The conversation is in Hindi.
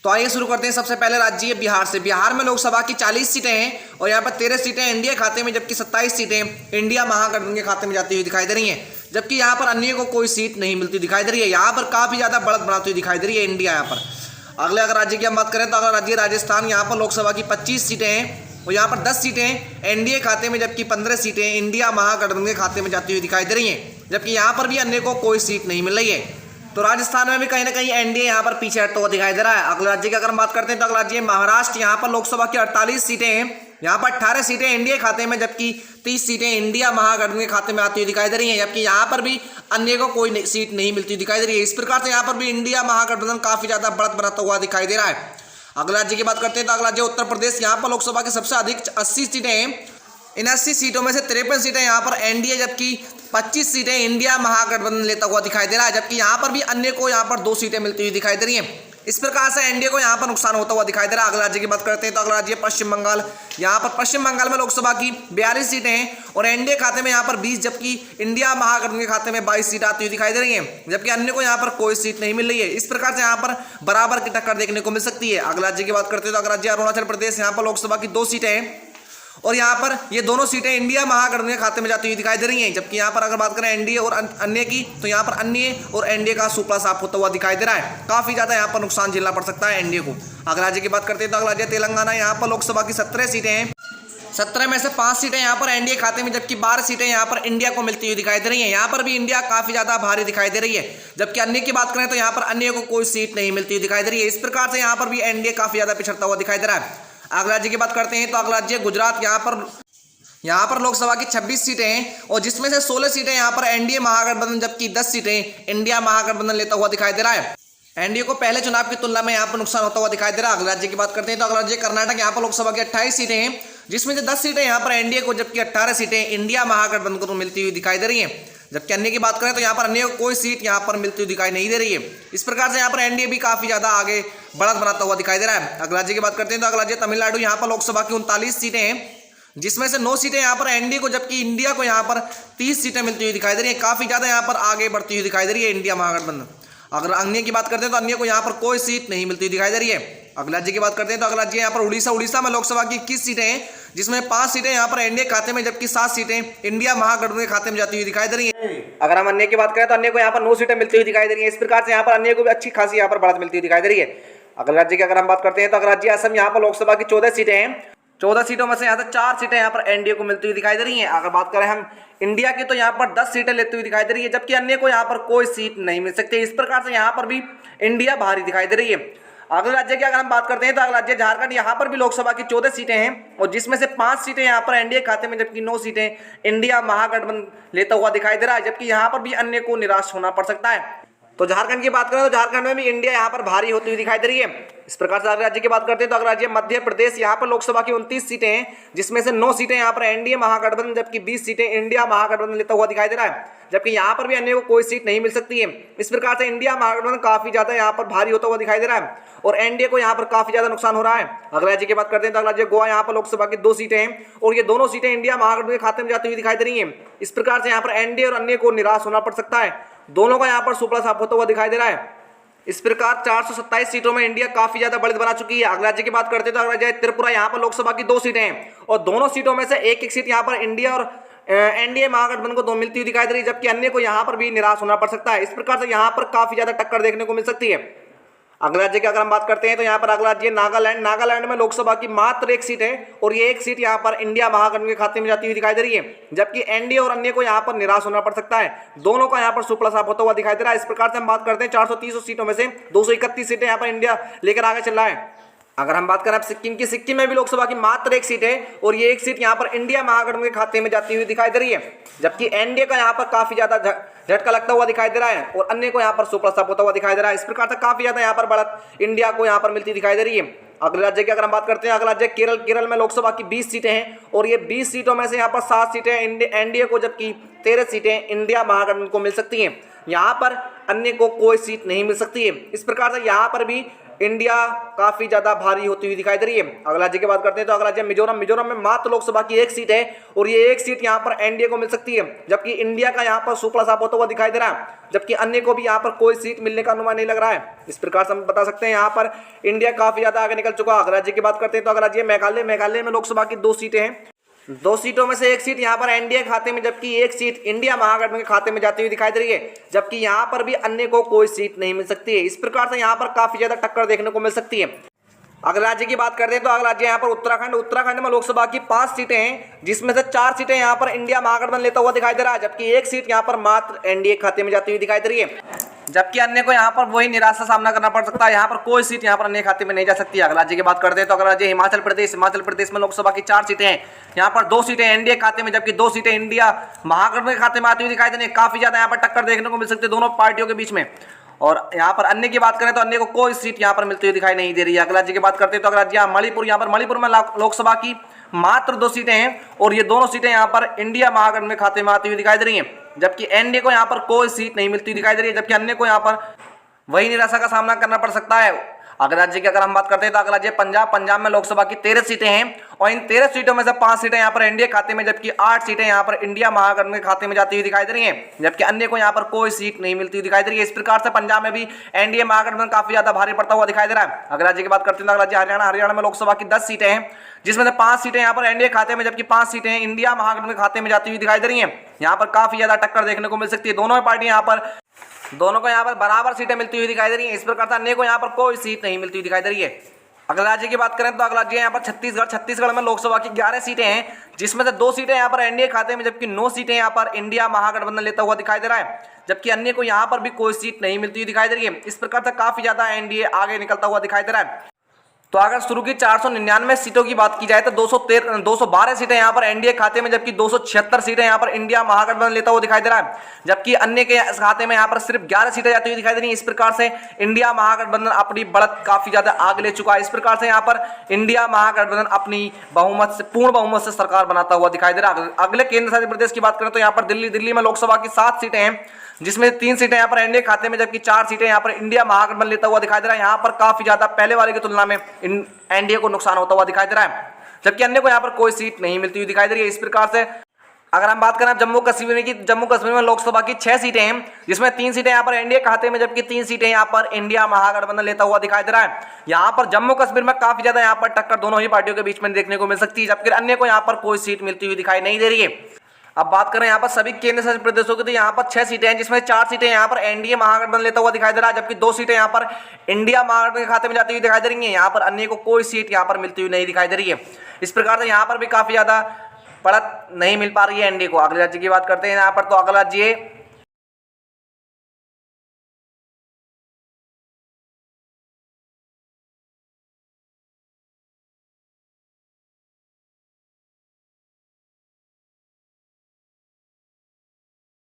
तो आइए शुरू करते हैं। सबसे पहले राज्य है बिहार से। बिहार में लोकसभा की 40 सीटें हैं और यहाँ पर 13 सीटें एनडीए खाते में, जबकि 27 सीटें इंडिया महागठबंधन के खाते में जाती हुई दिखाई दे रही हैं। जबकि यहाँ पर अन्य को कोई सीट नहीं मिलती दिखाई दे रही है। यहाँ पर काफी ज्यादा बढ़त बनाती हुई दिखाई दे रही है इंडिया। यहाँ पर अगले अगर राज्य की हम बात करें तो अगला राज्य राजस्थान। यहाँ पर लोकसभा की 25 सीटें हैं और यहाँ पर 10 सीटें एनडीए खाते में, जबकि 15 सीटें इंडिया महागठबंधन के खाते में जाती हुई दिखाई दे रही हैं। जबकि यहाँ पर भी अन्य को कोई सीट नहीं मिल रही है। तो राजस्थान में भी कहीं ना कहीं एनडीए यहाँ पर पीछे हटता हुआ दिखाई दे रहा है। अगले राज्य की अगर हम बात करते हैं तो अगला राज्य महाराष्ट्र। यहाँ पर लोकसभा की 48 सीटें हैं। यहाँ पर 18 सीटें एनडीए खाते में, जबकि 30 सीटें इंडिया महागठबंधन के खाते में आती हुई दिखाई दे रही हैं। जबकि यहाँ पर भी अन्य को कोई सीट नहीं मिलती दिखाई दे रही है। इस प्रकार से यहाँ पर भी इंडिया महागठबंधन काफी ज्यादा बढ़त बनाता हुआ दिखाई दे रहा है। अगले राज्य की बात करते हैं तो अगला राज्य उत्तर प्रदेश। यहाँ पर लोकसभा की सबसे अधिक 80 सीटें हैं। इन 80 सीटों में से 53 सीटें यहाँ पर एनडीए, जबकि 25 सीटें इंडिया महागठबंधन लेता हुआ दिखाई दे रहा है। जबकि यहाँ पर भी अन्य को यहाँ पर 2 सीटें मिलती हुई दिखाई दे रही हैं। इस प्रकार से एनडीए को यहाँ पर नुकसान होता हुआ दिखाई दे रहा है। अगले राज्य की बात करते हैं तो अगला राज्य पश्चिम बंगाल। यहाँ पर पश्चिम बंगाल में लोकसभा की 42 सीटें हैं और एनडीए खाते में यहाँ पर 20, जबकि इंडिया महागठबंधन के खाते में 22 सीटें आती हुई दिखाई दे रही हैं। जबकि अन्य को यहाँ पर कोई सीट नहीं मिल रही है। इस प्रकार से यहाँ पर बराबर की टक्कर देखने को मिल सकती है। अगले राज्य की बात करते हैं तो अगला राज्य अरुणाचल प्रदेश। यहाँ पर लोकसभा की 2 सीटें हैं और यहाँ पर ये दोनों सीटें इंडिया महागठबंधन के खाते में जाती हुई दिखाई दे रही हैं। जबकि यहाँ पर अगर बात करें एनडीए और अन्य की, तो यहाँ पर अन्य और एनडीए का सुपड़ा साफ होता हुआ दिखाई दे रहा है। काफी ज्यादा यहाँ पर नुकसान झेलना पड़ सकता है एनडीए को। अगले राज्य की बात करते हैं तो अगला राज्य तेलंगाना। यहाँ पर लोकसभा की 17 सीटें हैं। 17 में से 5 सीटें यहाँ पर एनडीए खाते में, जबकि 12 सीटें यहाँ पर इंडिया को मिलती हुई दिखाई दे रही हैं। यहाँ पर भी इंडिया काफी ज्यादा भारी दिखाई दे रही है। जबकि अन्य की बात करें तो यहाँ पर अन्य को कोई सीट नहीं मिलती हुई दिखाई दे रही है। इस प्रकार से यहाँ पर भी एनडीए काफी ज्यादा पिछड़ता हुआ दिखाई दे रहा है। अगले राज्य की बात करते हैं तो अगला राज्य गुजरात। यहाँ पर लोकसभा की 26 सीटें हैं और जिसमें से 16 सीटें यहाँ पर एनडीए महागठबंधन, जबकि 10 सीटें इंडिया महागठबंधन लेता हुआ दिखाई दे रहा है। एनडीए को पहले चुनाव की तुलना में यहाँ पर नुकसान होता हुआ दिखाई दे रहा है। अगले राज्य की बात करते हैं तो अगला राज्य कर्नाटक। यहाँ पर लोकसभा की 28 सीटें हैं जिसमें से 10 सीटें यहाँ पर एनडीए को, जबकि 18 सीटें इंडिया महागठबंधन को मिलती हुई दिखाई दे रही है। जबकि अन्य की बात करें तो यहाँ पर अन्य को कोई सीट यहाँ पर मिलती हुई दिखाई नहीं दे रही है। इस प्रकार से यहाँ पर एनडीए भी काफी ज्यादा आगे बढ़त बनाता हुआ दिखाई दे रहा है। अगले राज्य की बात करते हैं तो अगला राज्य तमिलनाडु। यहाँ पर लोकसभा की 39 सीटें हैं जिसमें से 9 सीटें यहाँ पर एनडीए को, जबकि इंडिया को यहाँ पर 30 सीटें मिलती हुई दिखाई दे रही है। काफी ज्यादा यहाँ पर आगे बढ़ती हुई दिखाई दे रही है इंडिया महागठबंधन। अगर अन्य की बात करते हैं तो अन्य को यहाँ पर कोई सीट नहीं मिलती दिखाई दे रही है। अगले राज्य की बात करते हैं तो अगला राज्य यहाँ पर उड़ीसा। उड़ीसा में लोकसभा की 21 सीटें हैं जिसमें 5 सीटें यहाँ पर एनडीए खाते में, जबकि 7 सीटें इंडिया महागठबंधन के खाते में जाती हुई दिखाई दे रही है। अगर हम अन्य की बात करें तो अन्य को यहाँ पर 9 सीटें मिलती हुई दिखाई दे रही है। इस प्रकार से यहाँ पर अन्य को भी अच्छी खासी यहाँ पर बढ़त मिलती हुई दिखाई दे रही है। अगले राज्य की अगर हम बात करते हैं तो अगला राज्य असम। यहाँ पर लोकसभा की 14 सीटें हैं। 14 सीटों में से यहाँ से 4 सीटें यहाँ पर एनडीए को मिलती हुई दिखाई दे रही हैं। अगर बात करें हम इंडिया की तो यहाँ पर 10 सीटें लेती हुई दिखाई दे रही है, जबकि अन्य को यहाँ पर कोई सीट नहीं मिल सकती। इस प्रकार से यहाँ पर भी इंडिया भारी दिखाई दे रही है। अगले राज्य की अगर हम बात करते हैं तो अगला राज्य झारखंड। यहाँ पर भी लोकसभा की 14 सीटें हैं और जिसमें से 5 सीटें यहाँ पर एनडीए खाते में, जबकि 9 सीटें इंडिया महागठबंधन लेता हुआ दिखाई दे रहा है। जबकि यहाँ पर भी अन्य को निराश होना पड़ सकता है। तो झारखंड की बात करें तो झारखंड में भी इंडिया यहाँ पर भारी होती हुई दिखाई दे रही है। इस प्रकार से अगले राज्य की बात करते हैं तो अगला राज्य मध्य प्रदेश। यहाँ पर लोकसभा की 29 सीटें हैं जिसमें से 9 सीटें यहाँ पर एनडीए महागठबंधन, जबकि 20 सीटें इंडिया महागठबंधन लेता हुआ दिखाई दे रहा है। जबकि यहाँ पर भी अन्य को कोई सीट नहीं मिल सकती है। इस प्रकार से इंडिया महागठबंधन काफी ज्यादा यहाँ पर भारी होता हुआ दिखाई दे रहा है और एनडीए को यहाँ पर काफी ज्यादा नुकसान हो रहा है। अगले राज्य की बात करते हैं तो अगला राज्य गोवा। यहाँ पर लोकसभा की 2 सीटें हैं और ये दोनों सीटें इंडिया महागठबंधन के खाते में जाती हुई दिखाई दे रही है। इस प्रकार से यहाँ पर एनडीए और अन्य को निराश होना पड़ सकता है। दोनों का यहाँ पर सुपड़ा साफ होता हुआ दिखाई दे रहा है। इस प्रकार 427 सीटों में इंडिया काफी ज्यादा बढ़त बना चुकी है। अगले राज्य की बात करते हैं तो अगला राज्य त्रिपुरा। यहाँ पर लोकसभा की 2 सीटें हैं और दोनों सीटों में से एक सीट यहाँ पर इंडिया और एनडीए महागठबंधन को 2 मिलती हुई दिखाई दे रही है, जबकि अन्य को यहाँ पर भी निराश होना पड़ सकता है। इस प्रकार से यहाँ पर काफी ज्यादा टक्कर देखने को मिल सकती है। अगले राज्य की अगर हम बात करते हैं तो यहाँ पर अगला राज्य नागालैंड। नागालैंड में लोकसभा की मात्र 1 सीट है और ये 1 सीट यहाँ पर इंडिया महागठबंधन के खाते में जाती हुई दिखाई दे रही है, जबकि एनडीए और अन्य को यहाँ पर निराश होना पड़ सकता है। दोनों का यहाँ पर सुपड़ा साफ होता हुआ दिखाई दे रहा है। इस प्रकार से हम बात करते हैं 430 सीटों में से 231 सीटें यहाँ पर इंडिया लेकर आगे चल रहा है। अगर हम बात करें अब सिक्किम की, सिक्किम में भी लोकसभा की मात्र 1 सीट है और ये 1 सीट यहाँ पर इंडिया महागठबंधन के खाते में जाती हुई दिखाई दे रही है, जबकि एनडीए का यहाँ पर काफी ज्यादा झटका लगता हुआ दिखाई दे रहा है और अन्य को यहाँ पर सुपड़ा साफ होता हुआ दिखाई दे रहा है। इस प्रकार से काफी ज्यादा यहाँ पर बढ़त इंडिया को यहाँ पर मिलती दिखाई दे रही है। अगले राज्य की अगर हम बात करते हैं अगला राज्य केरल। केरल में लोकसभा की 20 सीटें हैं और ये 20 सीटों में से यहाँ पर 7 सीटें एनडीए को, जबकि 13 सीटें इंडिया महागठबंधन को मिल सकती हैं। यहाँ पर अन्य को कोई सीट नहीं मिल सकती है। इस प्रकार से यहाँ पर भी इंडिया काफी ज्यादा भारी होती हुई दिखाई दे रही है। अगला राज्य की बात करते हैं तो अगला राज्य मिजोरम। मिजोरम में मात्र लोकसभा की एक सीट है और ये एक सीट यहाँ पर एनडीए को मिल सकती है, जबकि इंडिया का यहाँ पर शुक्ला साफ होता हुआ दिखाई दे रहा है, जबकि अन्य को भी यहाँ पर कोई सीट मिलने का अनुमान नहीं लग रहा है। इस प्रकार से हम बता सकते हैं यहाँ पर इंडिया काफी ज्यादा आगे निकल चुका है। अगला राज्य की बात करते हैं तो अगला राज्य मेघालय। मेघालय में लोकसभा की 2 सीटें हैं, 2 सीटों में से एक सीट यहाँ पर एनडीए खाते में, जबकि एक सीट इंडिया महागठबंधन के खाते में जाती हुई दिखाई दे रही है, जबकि यहाँ पर भी अन्य को कोई सीट नहीं मिल सकती है। इस प्रकार से यहाँ पर काफी ज्यादा टक्कर देखने को मिल सकती है। अगला राज्य की बात करते हैं तो अगला राज्य यहाँ पर उत्तराखंड। उत्तराखंड में लोकसभा की 5 सीटें हैं, जिसमें से 4 सीटें यहाँ पर इंडिया महागठबंधन लेता हुआ दिखाई दे रहा है, जबकि एक सीट यहाँ पर मात्र एनडीए खाते में जाती हुई दिखाई दे रही है, जबकि अन्य को यहाँ पर वही निराशा का सामना करना पड़ सकता है। यहाँ पर कोई सीट यहाँ पर अन्य खाते में नहीं जा सकती है। अगला राज्य की बात करते हैं तो अगला राज्य हिमाचल प्रदेश। हिमाचल प्रदेश में लोकसभा की 4 सीटें हैं, यहाँ पर 2 सीटें एनडीए खाते में, जबकि 2 सीटें इंडिया महागठबंधन के खाते में आती हुई दिखाई दे रही है। काफी ज्यादा यहाँ पर टक्कर देखने को मिल सकती है दोनों पार्टियों के बीच में। और यहाँ पर अन्य की बात करें तो अन्य को कोई सीट यहाँ पर मिलती हुई दिखाई नहीं दे रही है। अगला राज्य की बात करते हैं तो अगला राज्य मणिपुर। यहाँ पर मणिपुर में लोकसभा की मात्र 2 सीटें हैं और ये दोनों सीटें यहाँ पर इंडिया महागठबंधन में खाते में आती हुई दिखाई दे रही हैं, जबकि एनडीए को यहाँ पर कोई सीट नहीं मिलती हुई दिखाई दे रही है, जबकि अन्य को यहाँ पर वही निराशा का सामना करना पड़ सकता है। अगला राज्य की अगर हम बात करते हैं तो अगला राज्य पंजाब। पंजाब में लोकसभा की 13 सीटें हैं और इन 13 सीटों में से 5 सीटें यहाँ पर एनडीए खाते में, जबकि 8 सीटें यहाँ पर इंडिया महागठबंधन के खाते में जाती हुई दिखाई दे रही हैं, जबकि अन्य को यहाँ पर कोई सीट नहीं मिलती हुई दिखाई दे रही है। इस प्रकार से पंजाब में भी एनडीए महागठबंधन काफी ज्यादा भारी पड़ता हुआ दिखाई दे रहा है। अगला राज्य की बात करते हैं तो अगला राज्य हरियाणा। हरियाणा में लोकसभा की 10 सीटें हैं, जिसमें से 5 सीटें यहाँ पर एनडीए खाते में, जबकि 5 सीटें इंडिया महागठबंधन के खाते में जाती हुई दिखाई दे रही है। यहाँ पर काफी ज्यादा टक्कर देखने को मिल सकती है। दोनों को यहाँ पर बराबर सीटें मिलती हुई दिखाई दे रही है। इस प्रकार से अन्य को यहाँ पर कोई सीट नहीं मिलती हुई दिखाई दे रही है। अगला राज्य की बात करें तो अगला राज्य यहाँ पर छत्तीसगढ़। छत्तीसगढ़ में लोकसभा की 11 सीटें हैं, जिसमें से 2 सीटें यहाँ पर एनडीए खाते में, जबकि 9 सीटें यहाँ पर इंडिया महागठबंधन लेता हुआ दिखाई दे रहा है, जबकि अन्य को यहाँ पर भी कोई सीट नहीं मिलती हुई दिखाई दे रही है। इस प्रकार से काफी ज्यादा एनडीए आगे निकलता हुआ दिखाई दे रहा है। तो अगर शुरू की 499 सीटों की बात की जाए तो 212 सीटें यहाँ पर एनडीए खाते में, जबकि 276 सीटें यहाँ पर इंडिया महागठबंधन लेता हुआ दिखाई दे रहा है, जबकि अन्य के खाते में यहाँ पर सिर्फ 11 सीटें जाती हुई दिखाई दे रही है। इस प्रकार से इंडिया महागठबंधन अपनी बढ़त काफी ज्यादा आगे ले चुका है। इस प्रकार से यहाँ पर इंडिया महागठबंधन अपनी पूर्ण बहुमत से सरकार बनाता हुआ दिखाई दे रहा है। अगले केंद्र शासित प्रदेश की बात करें तो यहाँ पर दिल्ली में लोकसभा की 7 सीटें हैं, जिसमें 3 सीटें यहाँ पर एनडीए खाते में, जबकि 4 सीटें यहाँ पर इंडिया महागठबंधन लेता हुआ दिखाई दे रहा है। यहाँ पर काफी ज्यादा पहले वाले की तुलना में एनडीए को नुकसान होता हुआ दिखाई दे रहा है, जबकि अन्य को यहाँ पर कोई सीट नहीं मिलती हुई दिखाई दे रही है। इस प्रकार से अगर हम बात करें जम्मू कश्मीर में लोकसभा की 6 सीटें हैं, जिसमें 3 सीटें यहाँ पर एनडीए खाते में, जबकि 3 सीटें यहाँ पर इंडिया महागठबंधन लेता हुआ दिखाई दे रहा है। यहाँ पर जम्मू कश्मीर में काफी ज्यादा यहाँ पर टक्कर दोनों ही पार्टियों के बीच में देखने को मिल सकती है, जबकि अन्य को यहाँ पर कोई सीट मिलती हुई दिखाई नहीं दे रही है। अब बात करें यहाँ पर सभी केंद्र शासित प्रदेशों की तो यहाँ पर 6 सीटें हैं, जिसमें 4 सीटें यहाँ पर एनडीए महागठबंधन लेता हुआ दिखाई दे रहा है, जबकि 2 सीटें यहाँ पर इंडिया महागठबंधन के खाते में जाती हुई दिखाई दे रही है। यहाँ पर अन्य को कोई सीट यहाँ पर मिलती हुई नहीं दिखाई दे रही है। इस प्रकार से यहाँ पर भी काफी ज्यादा बढ़त नहीं मिल पा रही है एनडीए को। अगले राज्य की बात करते हैं यहाँ पर तो अगला राज्य